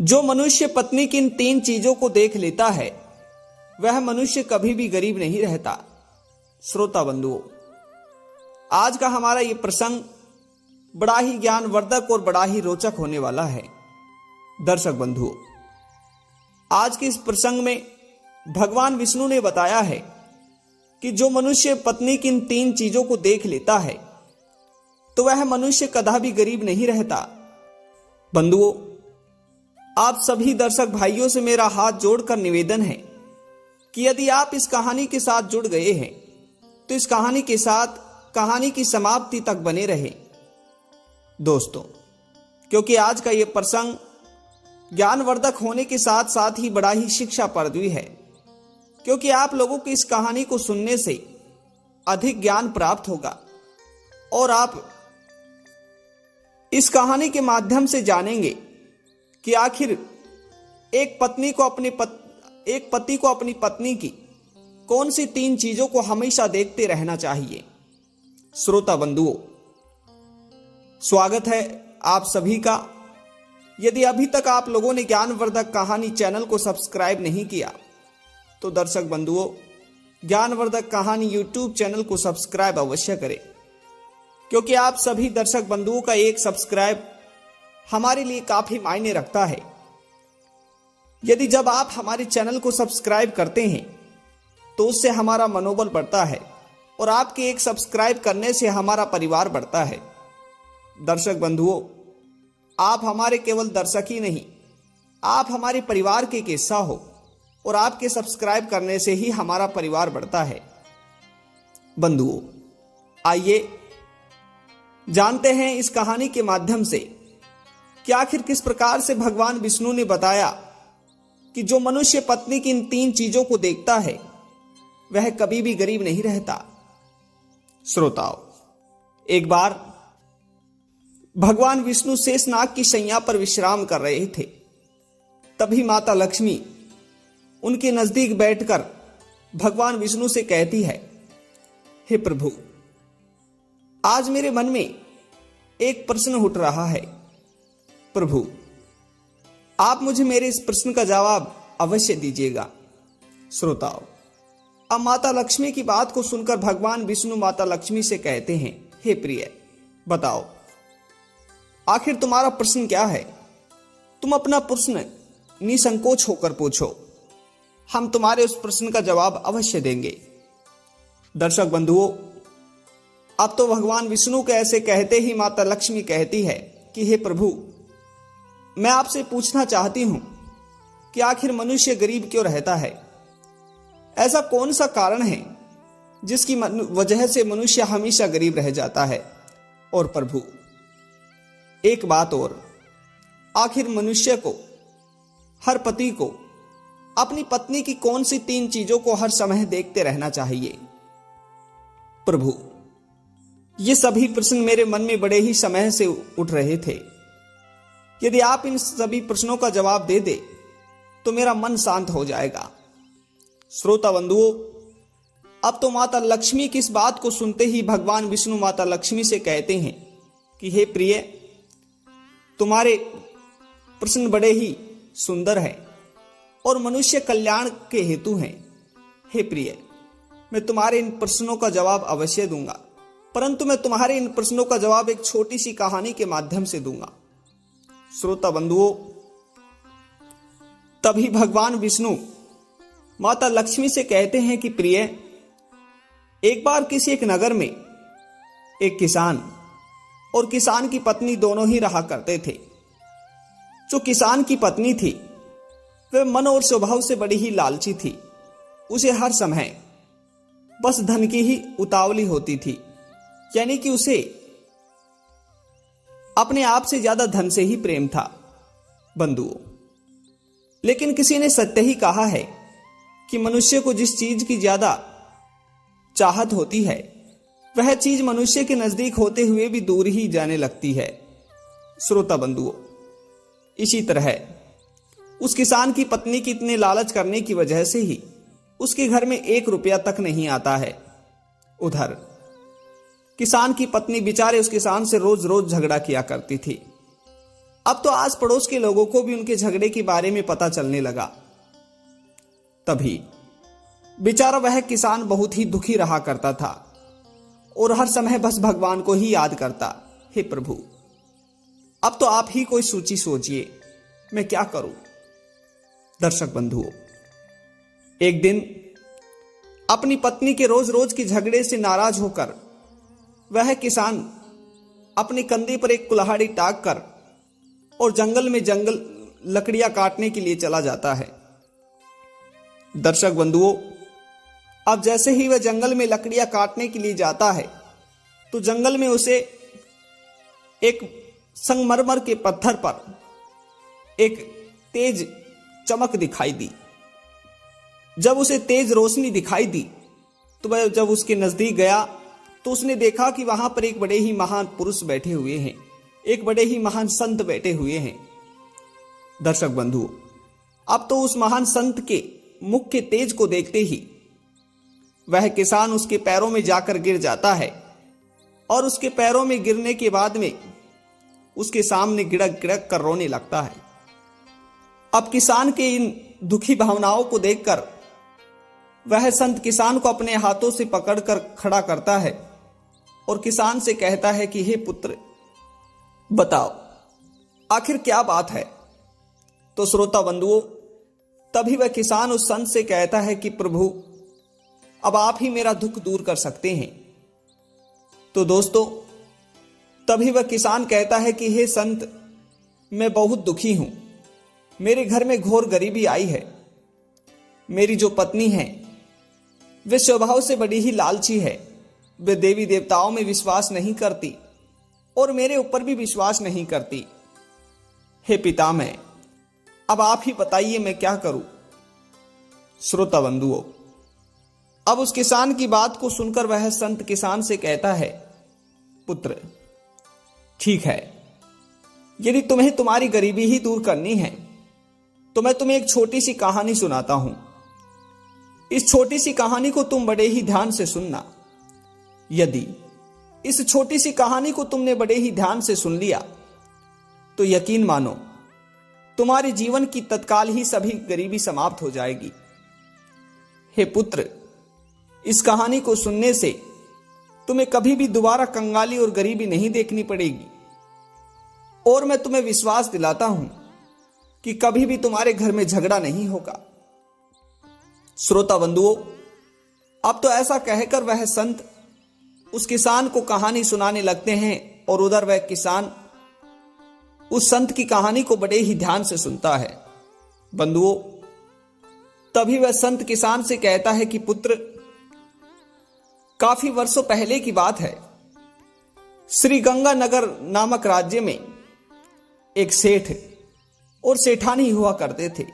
जो मनुष्य पत्नी की इन 3 चीजों को देख लेता है वह मनुष्य कभी भी गरीब नहीं रहता। श्रोता बंधुओं, आज का हमारा ये प्रसंग बड़ा ही ज्ञानवर्धक और बड़ा ही रोचक होने वाला है। दर्शक बंधुओं, आज के इस प्रसंग में भगवान विष्णु ने बताया है कि जो मनुष्य पत्नी की इन 3 चीजों को देख लेता है तो वह मनुष्य कदापि गरीब नहीं रहता। बंधुओं, आप सभी दर्शक भाइयों से मेरा हाथ जोड़कर निवेदन है कि यदि आप इस कहानी के साथ जुड़ गए हैं तो इस कहानी के साथ कहानी की समाप्ति तक बने रहे दोस्तों, क्योंकि आज का यह प्रसंग ज्ञानवर्धक होने के साथ साथ ही बड़ा ही शिक्षाप्रद भी है, क्योंकि आप लोगों को इस कहानी को सुनने से अधिक ज्ञान प्राप्त होगा और आप इस कहानी के माध्यम से जानेंगे कि आखिर एक पति को अपनी पत्नी की कौन सी 3 चीजों को हमेशा देखते रहना चाहिए। श्रोता बंधुओं, स्वागत है आप सभी का। यदि अभी तक आप लोगों ने ज्ञानवर्धक कहानी चैनल को सब्सक्राइब नहीं किया तो दर्शक बंधुओं, ज्ञानवर्धक कहानी यूट्यूब चैनल को सब्सक्राइब अवश्य करें, क्योंकि आप सभी दर्शक बंधुओं का एक सब्सक्राइब हमारे लिए काफी मायने रखता है। यदि जब आप हमारे चैनल को सब्सक्राइब करते हैं तो उससे हमारा मनोबल बढ़ता है और आपके एक सब्सक्राइब करने से हमारा परिवार बढ़ता है। दर्शक बंधुओं, आप हमारे केवल दर्शक ही नहीं, आप हमारे परिवार के हिस्सा हो और आपके सब्सक्राइब करने से ही हमारा परिवार बढ़ता है। बंधुओं, आइए जानते हैं इस कहानी के माध्यम से कि आखिर किस प्रकार से भगवान विष्णु ने बताया कि जो मनुष्य पत्नी की इन 3 चीजों को देखता है वह कभी भी गरीब नहीं रहता। श्रोताओं, एक बार भगवान विष्णु शेषनाग की शैया पर विश्राम कर रहे थे। तभी माता लक्ष्मी उनके नजदीक बैठकर भगवान विष्णु से कहती है, हे प्रभु, आज मेरे मन में एक प्रश्न उठ रहा है। प्रभु, आप मुझे मेरे इस प्रश्न का जवाब अवश्य दीजिएगा। श्रोताओं, अब माता लक्ष्मी की बात को सुनकर भगवान विष्णु माता लक्ष्मी से कहते हैं, हे प्रिय, बताओ आखिर तुम्हारा प्रश्न क्या है। तुम अपना प्रश्न निसंकोच होकर पूछो, हम तुम्हारे उस प्रश्न का जवाब अवश्य देंगे। दर्शक बंधुओं, अब तो भगवान विष्णु के ऐसे कहते ही माता लक्ष्मी कहती है कि हे प्रभु, मैं आपसे पूछना चाहती हूं कि आखिर मनुष्य गरीब क्यों रहता है। ऐसा कौन सा कारण है जिसकी वजह से मनुष्य हमेशा गरीब रह जाता है। और प्रभु, एक बात और, आखिर मनुष्य को, हर पति को अपनी पत्नी की कौन सी 3 चीजों को हर समय देखते रहना चाहिए। प्रभु, ये सभी प्रश्न मेरे मन में बड़े ही समय से उठ रहे थे। यदि आप इन सभी प्रश्नों का जवाब दे दे तो मेरा मन शांत हो जाएगा। श्रोता बंधुओं, अब तो माता लक्ष्मी की इस बात को सुनते ही भगवान विष्णु माता लक्ष्मी से कहते हैं कि हे प्रिय, तुम्हारे प्रश्न बड़े ही सुंदर हैं और मनुष्य कल्याण के हेतु हैं। हे प्रिय, मैं तुम्हारे इन प्रश्नों का जवाब अवश्य दूंगा, परंतु मैं तुम्हारे इन प्रश्नों का जवाब एक छोटी सी कहानी के माध्यम से दूंगा। श्रोता बंधुओं, तभी भगवान विष्णु माता लक्ष्मी से कहते हैं कि प्रिय, एक बार किसी एक नगर में एक किसान और किसान की पत्नी दोनों ही रहा करते थे। जो किसान की पत्नी थी वह मन और स्वभाव से बड़ी ही लालची थी। उसे हर समय बस धन की ही उतावली होती थी, यानी कि उसे अपने आप से ज्यादा धन से ही प्रेम था। बंधुओं, लेकिन किसी ने सत्य ही कहा है कि मनुष्य को जिस चीज की ज्यादा चाहत होती है वह चीज मनुष्य के नजदीक होते हुए भी दूर ही जाने लगती है। श्रोता बंधुओं, इसी तरह उस किसान की पत्नी की इतने लालच करने की वजह से ही उसके घर में 1 रुपया तक नहीं आता है। उधर किसान की पत्नी बेचारे उस किसान से रोज रोज झगड़ा किया करती थी। अब तो आस पड़ोस के लोगों को भी उनके झगड़े के बारे में पता चलने लगा। तभी बेचारा वह किसान बहुत ही दुखी रहा करता था और हर समय बस भगवान को ही याद करता, हे प्रभु अब तो आप ही कोई सूची सोचिए, मैं क्या करूं। दर्शक बंधुओं, एक दिन अपनी पत्नी के रोज रोज के झगड़े से नाराज होकर वह किसान अपने कंधे पर एक कुल्हाड़ी टांग कर और जंगल में लकड़ियां काटने के लिए चला जाता है। दर्शक बंधुओं, अब जैसे ही वह जंगल में लकड़ियां काटने के लिए जाता है तो जंगल में उसे एक संगमरमर के पत्थर पर एक तेज चमक दिखाई दी। जब उसे तेज रोशनी दिखाई दी तो वह जब उसके नजदीक गया तो उसने देखा कि वहां पर एक बड़े ही महान पुरुष बैठे हुए हैं, एक बड़े ही महान संत बैठे हुए हैं। दर्शक बंधुओं, अब तो उस महान संत के मुख के तेज को देखते ही वह किसान उसके पैरों में जाकर गिर जाता है और उसके पैरों में गिरने के बाद में उसके सामने गिड़क गिड़क कर रोने लगता है। अब किसान के इन दुखी भावनाओं को देखकर वह संत किसान को अपने हाथों से पकड़कर खड़ा करता है और किसान से कहता है कि हे पुत्र, बताओ आखिर क्या बात है। तो श्रोता बंधुओं, तभी वह किसान उस संत से कहता है कि प्रभु अब आप ही मेरा दुख दूर कर सकते हैं। तो दोस्तों, तभी वह किसान कहता है कि हे संत, मैं बहुत दुखी हूं, मेरे घर में घोर गरीबी आई है। मेरी जो पत्नी है वे स्वभाव से बड़ी ही लालची है, वे देवी देवताओं में विश्वास नहीं करती और मेरे ऊपर भी विश्वास नहीं करती। हे पितामह, अब आप ही बताइए मैं क्या करूं। श्रोता बंधुओं, अब उस किसान की बात को सुनकर वह संत किसान से कहता है, पुत्र ठीक है, यदि तुम्हें तुम्हारी गरीबी ही दूर करनी है तो मैं तुम्हें एक छोटी सी कहानी सुनाता हूं। इस छोटी सी कहानी को तुम बड़े ही ध्यान से सुनना। यदि इस छोटी सी कहानी को तुमने बड़े ही ध्यान से सुन लिया तो यकीन मानो तुम्हारे जीवन की तत्काल ही सभी गरीबी समाप्त हो जाएगी। हे पुत्र, इस कहानी को सुनने से तुम्हें कभी भी दोबारा कंगाली और गरीबी नहीं देखनी पड़ेगी और मैं तुम्हें विश्वास दिलाता हूं कि कभी भी तुम्हारे घर में झगड़ा नहीं होगा। श्रोता बंधुओं, अब तो ऐसा कहकर वह संत उस किसान को कहानी सुनाने लगते हैं और उधर वह किसान उस संत की कहानी को बड़े ही ध्यान से सुनता है। बंधुओं, तभी वह संत किसान से कहता है कि पुत्र, काफी वर्षों पहले की बात है। श्री गंगानगर नामक राज्य में एक सेठ और सेठानी हुआ करते थे।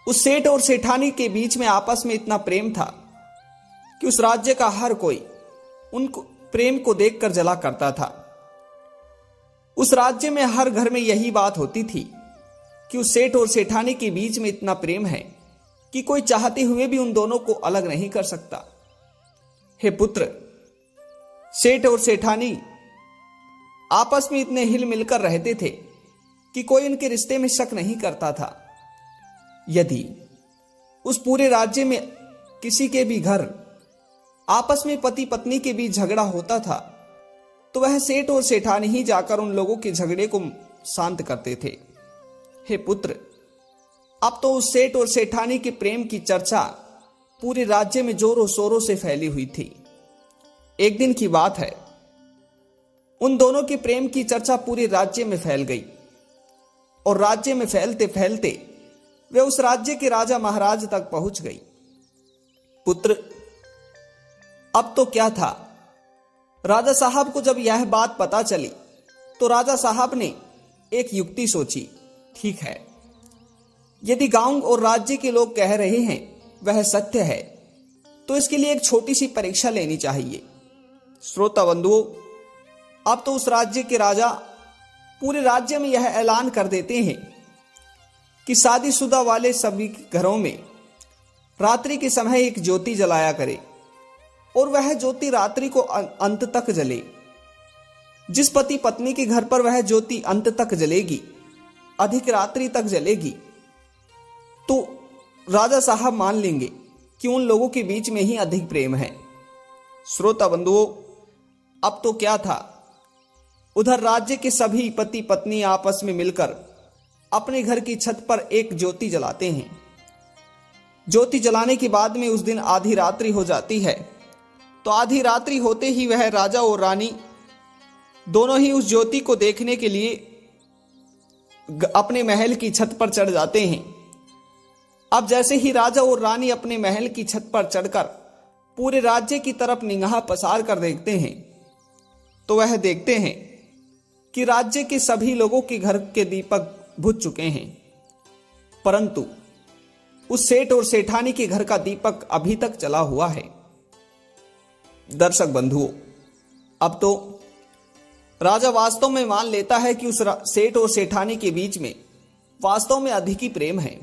उस सेठ और सेठानी के बीच में आपस में इतना प्रेम था कि उस राज्य का हर कोई उनको प्रेम को देखकर जला करता था। उस राज्य में हर घर में यही बात होती थी कि उस सेठ और सेठानी के बीच में इतना प्रेम है कि कोई चाहते हुए भी उन दोनों को अलग नहीं कर सकता। हे पुत्र, सेठ और सेठानी आपस में इतने हिल मिलकर रहते थे कि कोई इनके रिश्ते में शक नहीं करता था। यदि उस पूरे राज्य में किसी के भी घर आपस में पति पत्नी के बीच झगड़ा होता था तो वह सेठ और सेठानी ही जाकर उन लोगों के झगड़े को शांत करते थे। हे पुत्र, अब तो उस सेठ और सेठानी के प्रेम की चर्चा पूरे राज्य में जोरों शोरों से फैली हुई थी। एक दिन की बात है, उन दोनों के प्रेम की चर्चा पूरे राज्य में फैल गई और राज्य में फैलते फैलते वे उस राज्य के राजा महाराज तक पहुंच गई। पुत्र, अब तो क्या था, राजा साहब को जब यह बात पता चली तो राजा साहब ने एक युक्ति सोची। ठीक है, यदि गांव और राज्य के लोग कह रहे हैं वह सत्य है तो इसके लिए एक छोटी सी परीक्षा लेनी चाहिए। श्रोता बंधुओं, अब तो उस राज्य के राजा पूरे राज्य में यह ऐलान कर देते हैं कि शादीशुदा वाले सभी घरों में रात्रि के समय एक ज्योति जलाया करे और वह ज्योति रात्रि को अंत तक जले। जिस पति पत्नी के घर पर वह ज्योति अंत तक जलेगी, अधिक रात्रि तक जलेगी, तो राजा साहब मान लेंगे कि उन लोगों के बीच में ही अधिक प्रेम है। श्रोता बंधुओं, अब तो क्या था, उधर राज्य के सभी पति पत्नी आपस में मिलकर अपने घर की छत पर एक ज्योति जलाते हैं। ज्योति जलाने के बाद में उस दिन आधी रात्रि हो जाती है, तो आधी रात्रि होते ही वह राजा और रानी दोनों ही उस ज्योति को देखने के लिए अपने महल की छत पर चढ़ जाते हैं। अब जैसे ही राजा और रानी अपने महल की छत पर चढ़कर पूरे राज्य की तरफ निगाह पसार कर देखते हैं, तो वह देखते हैं कि राज्य के सभी लोगों के घर के दीपक बुझ चुके हैं, परंतु उस सेठ और सेठानी के घर का दीपक अभी तक जला हुआ है। दर्शक बंधुओं, अब तो राजा वास्तव में मान लेता है कि उस सेठ और सेठानी के बीच में वास्तव में अधिक ही प्रेम है।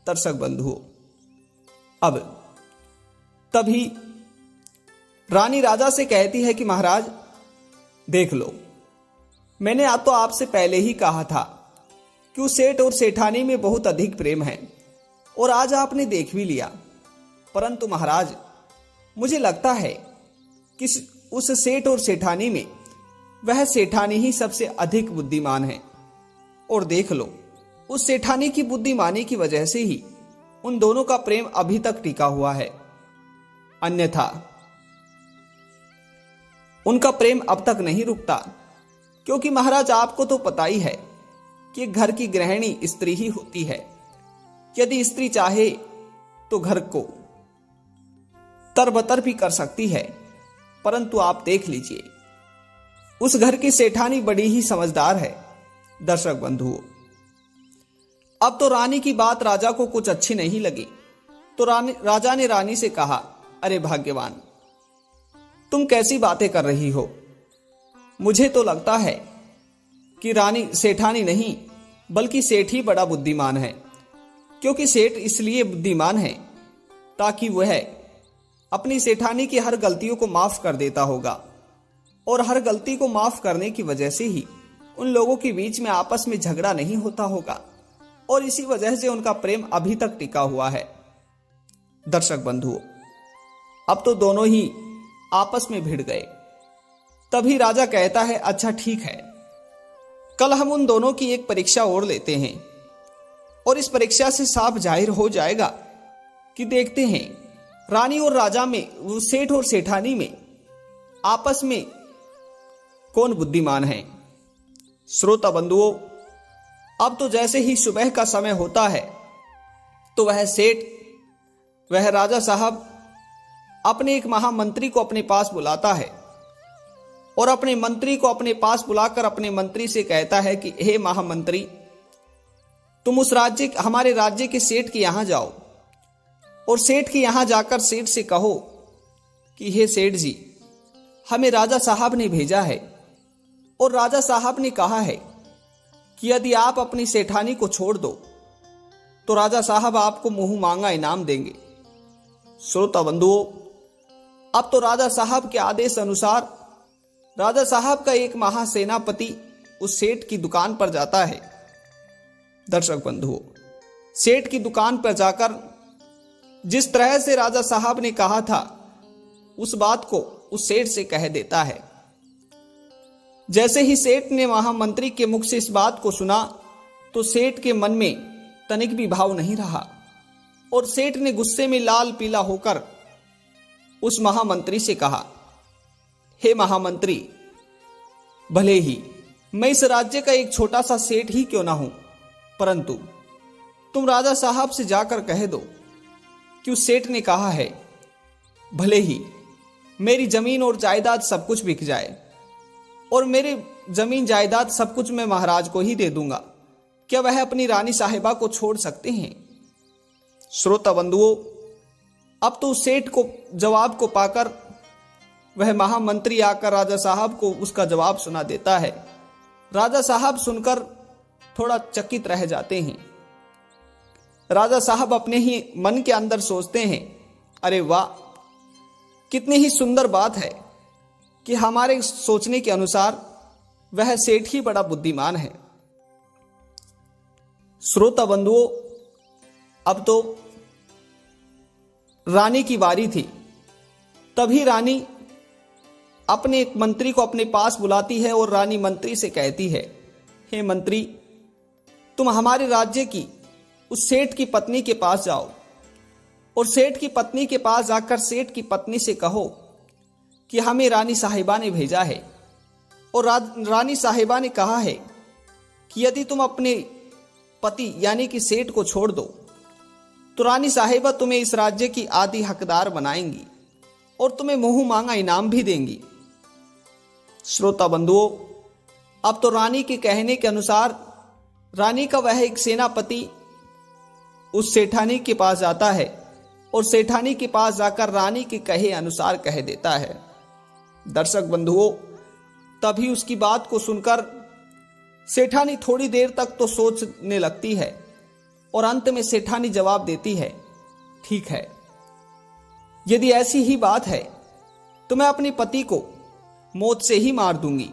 दर्शक बंधुओं, अब तभी रानी राजा से कहती है कि महाराज देख लो, मैंने तो आपसे पहले ही कहा था कि उस सेठ और सेठानी में बहुत अधिक प्रेम है, और आज आपने देख भी लिया। परंतु महाराज, मुझे लगता है कि उस सेठ और सेठानी में वह सेठानी ही सबसे अधिक बुद्धिमान है, और देख लो, उस सेठानी की बुद्धिमानी की वजह से ही उन दोनों का प्रेम अभी तक टिका हुआ है, अन्यथा उनका प्रेम अब तक नहीं रुकता। क्योंकि महाराज, आपको तो पता ही है कि घर की गृहिणी स्त्री ही होती है। यदि स्त्री चाहे तो घर को तरबतर भी कर सकती है, परंतु आप देख लीजिए, उस घर की सेठानी बड़ी ही समझदार है। दर्शक बंधुओं, अब तो रानी की बात राजा को कुछ अच्छी नहीं लगी, तो राजा ने रानी से कहा, अरे भाग्यवान, तुम कैसी बातें कर रही हो? मुझे तो लगता है कि रानी सेठानी नहीं बल्कि सेठ ही बड़ा बुद्धिमान है। क्योंकि सेठ इसलिए बुद्धिमान है ताकि वह अपनी सेठानी की हर गलतियों को माफ कर देता होगा, और हर गलती को माफ करने की वजह से ही उन लोगों के बीच में आपस में झगड़ा नहीं होता होगा, और इसी वजह से उनका प्रेम अभी तक टिका हुआ है। दर्शक बंधुओं, अब तो दोनों ही आपस में भिड़ गए। तभी राजा कहता है, अच्छा ठीक है, कल हम उन दोनों की एक परीक्षा और लेते हैं, और इस परीक्षा से साफ जाहिर हो जाएगा कि देखते हैं रानी और राजा में, सेठ और सेठानी में आपस में कौन बुद्धिमान है। श्रोता बंधुओं, अब तो जैसे ही सुबह का समय होता है, तो वह सेठ, वह राजा साहब अपने एक महामंत्री को अपने पास बुलाता है, और अपने मंत्री को अपने पास बुलाकर अपने मंत्री से कहता है कि हे महामंत्री, तुम उस हमारे राज्य के सेठ के यहां जाओ, और सेठ के यहां जाकर सेठ से कहो कि हे सेठ जी, हमें राजा साहब ने भेजा है, और राजा साहब ने कहा है कि यदि आप अपनी सेठानी को छोड़ दो तो राजा साहब आपको मुंह मांगा इनाम देंगे। श्रोता बंधुओं, अब तो राजा साहब के आदेश अनुसार राजा साहब का एक महासेनापति उस सेठ की दुकान पर जाता है। दर्शक बंधुओं, सेठ की दुकान पर जाकर जिस तरह से राजा साहब ने कहा था उस बात को उस सेठ से कह देता है। जैसे ही सेठ ने महामंत्री के मुख से इस बात को सुना, तो सेठ के मन में तनिक भी भाव नहीं रहा, और सेठ ने गुस्से में लाल पीला होकर उस महामंत्री से कहा, हे महामंत्री, भले ही मैं इस राज्य का एक छोटा सा सेठ ही क्यों ना हूं, परंतु तुम राजा साहब से जाकर कह दो कि उस सेठ ने कहा है भले ही मेरी जमीन और जायदाद सब कुछ बिक जाए, और मेरे जमीन जायदाद सब कुछ मैं महाराज को ही दे दूंगा, क्या वह अपनी रानी साहिबा को छोड़ सकते हैं? श्रोता बंधुओं, अब तो उस सेठ को जवाब को पाकर वह महामंत्री आकर राजा साहब को उसका जवाब सुना देता है। राजा साहब सुनकर थोड़ा चकित रह जाते हैं। राजा साहब अपने ही मन के अंदर सोचते हैं, अरे वाह, कितनी ही सुंदर बात है कि हमारे सोचने के अनुसार वह सेठ ही बड़ा बुद्धिमान है। श्रोता बंधुओं, अब तो रानी की बारी थी। तभी रानी अपने एक मंत्री को अपने पास बुलाती है और रानी मंत्री से कहती है, हे मंत्री, तुम हमारे राज्य की उस सेठ की पत्नी के पास जाओ और सेठ की पत्नी के पास जाकर सेठ की पत्नी से कहो कि हमें रानी साहिबा ने भेजा है और रानी साहिबा ने कहा है कि यदि तुम अपने पति यानी कि सेठ को छोड़ दो तो रानी साहिबा तुम्हें इस राज्य की आधी हकदार बनाएंगी और तुम्हें मुंह मांगा इनाम भी देंगी। श्रोता बंधुओं, अब तो रानी के कहने के अनुसार रानी का वह एक सेनापति उस सेठानी के पास जाता है और सेठानी के पास जाकर रानी के कहे अनुसार कह देता है। दर्शक बंधुओं, तभी उसकी बात को सुनकर सेठानी थोड़ी देर तक तो सोचने लगती है और अंत में सेठानी जवाब देती है, ठीक है, यदि ऐसी ही बात है तो मैं अपने पति को मौत से ही मार दूंगी,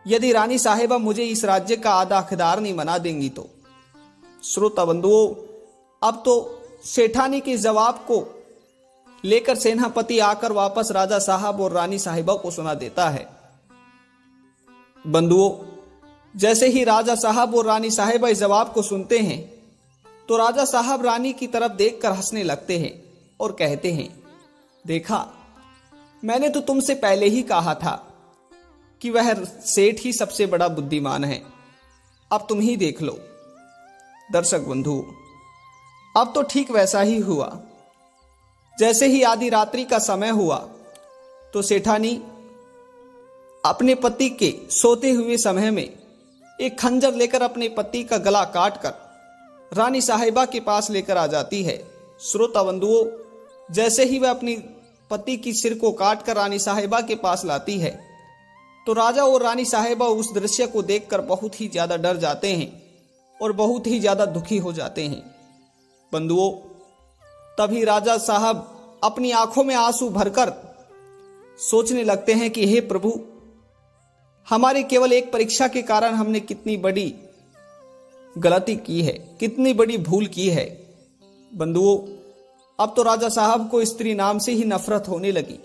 यदि रानी साहिबा मुझे इस राज्य का आधा हकदार नहीं बना देंगी तो। श्रोता बंधुओं, अब तो सेठानी के जवाब को लेकर सेनापति आकर वापस राजा साहब और रानी साहिबा को सुना देता है। बंधुओं, जैसे ही राजा साहब और रानी साहिबा इस जवाब को सुनते हैं तो राजा साहब रानी की तरफ देखकर हंसने लगते हैं और कहते हैं, देखा, मैंने तो तुमसे पहले ही कहा था कि वह सेठ ही सबसे बड़ा बुद्धिमान है, अब तुम ही देख लो। दर्शक बंधु, अब तो ठीक वैसा ही हुआ। जैसे ही आधी रात्रि का समय हुआ तो सेठानी अपने पति के सोते हुए समय में एक खंजर लेकर अपने पति का गला काटकर रानी साहिबा के पास लेकर आ जाती है। श्रोता बंधुओं, जैसे ही वह अपनी पति की सिर को काटकर रानी साहिबा के पास लाती है तो राजा और रानी साहिबा उस दृश्य को देखकर बहुत ही ज्यादा डर जाते हैं और बहुत ही ज्यादा दुखी हो जाते हैं। बंधुओं, तभी राजा साहब अपनी आंखों में आंसू भरकर सोचने लगते हैं कि हे प्रभु, हमारे केवल एक परीक्षा के कारण हमने कितनी बड़ी गलती की है, कितनी बड़ी भूल की है। बंधुओं, अब तो राजा साहब को स्त्री नाम से ही नफरत होने लगी,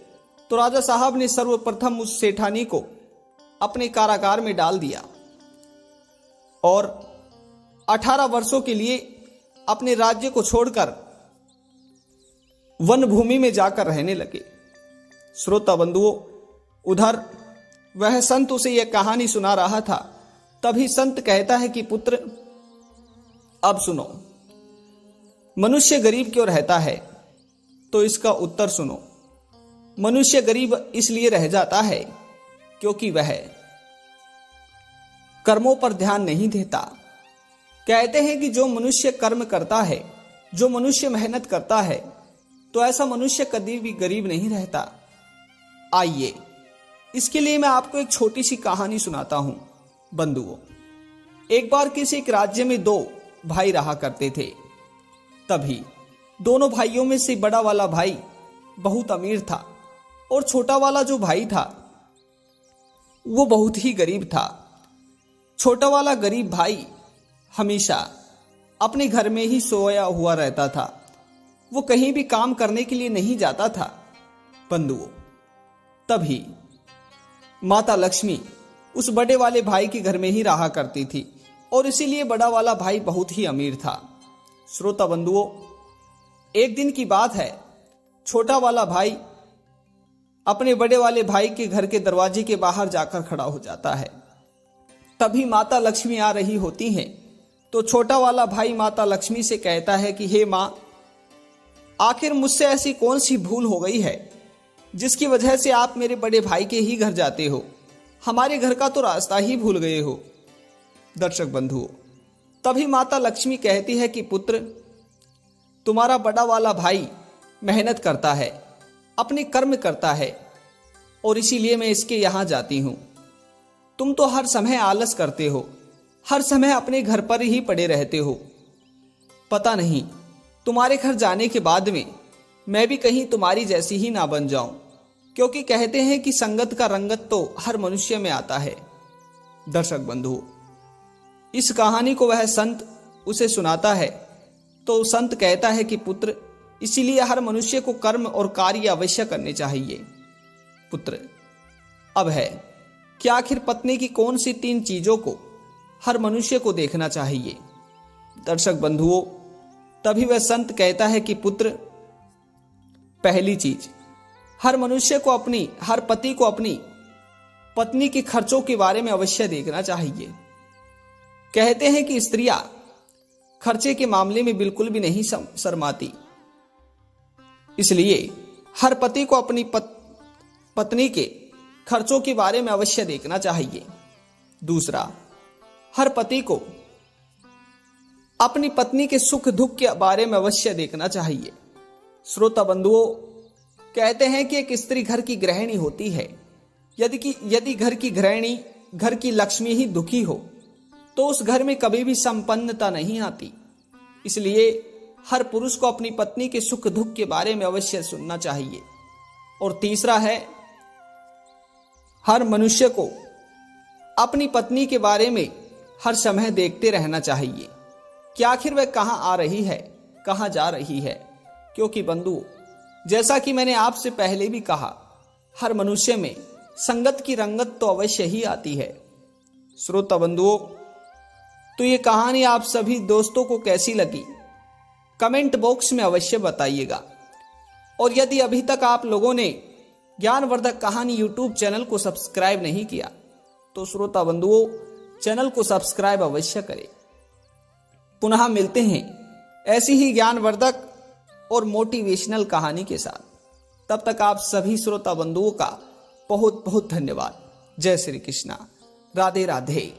तो राजा साहब ने सर्वप्रथम उस सेठानी को अपने कारागार में डाल दिया और 18 वर्षों के लिए अपने राज्य को छोड़कर वन भूमि में जाकर रहने लगे। श्रोता बंधुओं, उधर वह संत उसे यह कहानी सुना रहा था। तभी संत कहता है कि पुत्र, अब सुनो, मनुष्य गरीब क्यों रहता है? तो इसका उत्तर सुनो, मनुष्य गरीब इसलिए रह जाता है क्योंकि वह कर्मों पर ध्यान नहीं देता। कहते हैं कि जो मनुष्य कर्म करता है, जो मनुष्य मेहनत करता है, तो ऐसा मनुष्य कभी भी गरीब नहीं रहता। आइए, इसके लिए मैं आपको एक छोटी सी कहानी सुनाता हूं। बंधुओं, एक बार किसी एक राज्य में 2 भाई रहा करते थे। तभी दोनों भाइयों में से बड़ा वाला भाई बहुत अमीर था और छोटा वाला जो भाई था वो बहुत ही गरीब था। छोटा वाला गरीब भाई हमेशा अपने घर में ही सोया हुआ रहता था, वो कहीं भी काम करने के लिए नहीं जाता था। बंधुओं, तभी माता लक्ष्मी उस बड़े वाले भाई के घर में ही रहा करती थी और इसीलिए बड़ा वाला भाई बहुत ही अमीर था। श्रोता बंधुओं, एक दिन की बात है, छोटा वाला भाई अपने बड़े वाले भाई के घर के दरवाजे के बाहर जाकर खड़ा हो जाता है। तभी माता लक्ष्मी आ रही होती हैं, तो छोटा वाला भाई माता लक्ष्मी से कहता है कि हे माँ, आखिर मुझसे ऐसी कौन सी भूल हो गई है जिसकी वजह से आप मेरे बड़े भाई के ही घर जाते हो, हमारे घर का तो रास्ता ही भूल गए हो। दर्शक बंधुओं, तभी माता लक्ष्मी कहती है कि पुत्र, तुम्हारा बड़ा वाला भाई मेहनत करता है, अपने कर्म करता है और इसीलिए मैं इसके यहां जाती हूं। तुम तो हर समय आलस करते हो, हर समय अपने घर पर ही पड़े रहते हो। पता नहीं तुम्हारे घर जाने के बाद में मैं भी कहीं तुम्हारी जैसी ही ना बन जाऊं, क्योंकि कहते हैं कि संगत का रंगत तो हर मनुष्य में आता है। दर्शक बंधु, इस कहानी को वह संत उसे सुनाता है तो संत कहता है कि पुत्र, इसीलिए हर मनुष्य को कर्म और कार्य अवश्य करने चाहिए। पुत्र, अब है कि आखिर पत्नी की कौन सी 3 चीजों को हर मनुष्य को देखना चाहिए। दर्शक बंधुओं, तभी वह संत कहता है कि पुत्र, पहली चीज, हर पति को अपनी पत्नी के खर्चों के बारे में अवश्य देखना चाहिए। कहते हैं कि स्त्रियां खर्चे के मामले में बिल्कुल भी नहीं शर्माती, इसलिए हर पति को अपनी पत्नी के खर्चों के बारे में अवश्य देखना चाहिए। दूसरा, हर पति को अपनी पत्नी के सुख दुख के बारे में अवश्य देखना चाहिए। श्रोता बंधुओं, कहते हैं कि एक स्त्री घर की गृहिणी होती है। यदि घर की गृहिणी, घर की लक्ष्मी ही दुखी हो तो उस घर में कभी भी संपन्नता नहीं आती। इसलिए हर पुरुष को अपनी पत्नी के सुख दुख के बारे में अवश्य सुनना चाहिए। और तीसरा है, हर मनुष्य को अपनी पत्नी के बारे में हर समय देखते रहना चाहिए कि आखिर वह कहां आ रही है, कहां जा रही है। क्योंकि बंधु, जैसा कि मैंने आपसे पहले भी कहा, हर मनुष्य में संगत की रंगत तो अवश्य ही आती है। श्रोता बंधुओं, तो ये कहानी आप सभी दोस्तों को कैसी लगी, कमेंट बॉक्स में अवश्य बताइएगा। और यदि अभी तक आप लोगों ने ज्ञानवर्धक कहानी यूट्यूब चैनल को सब्सक्राइब नहीं किया तो श्रोता बंधुओं, चैनल को सब्सक्राइब अवश्य करें। पुनः मिलते हैं ऐसी ही ज्ञानवर्धक और मोटिवेशनल कहानी के साथ। तब तक आप सभी श्रोता बंधुओं का बहुत बहुत धन्यवाद। जय श्री कृष्णा, राधे राधे।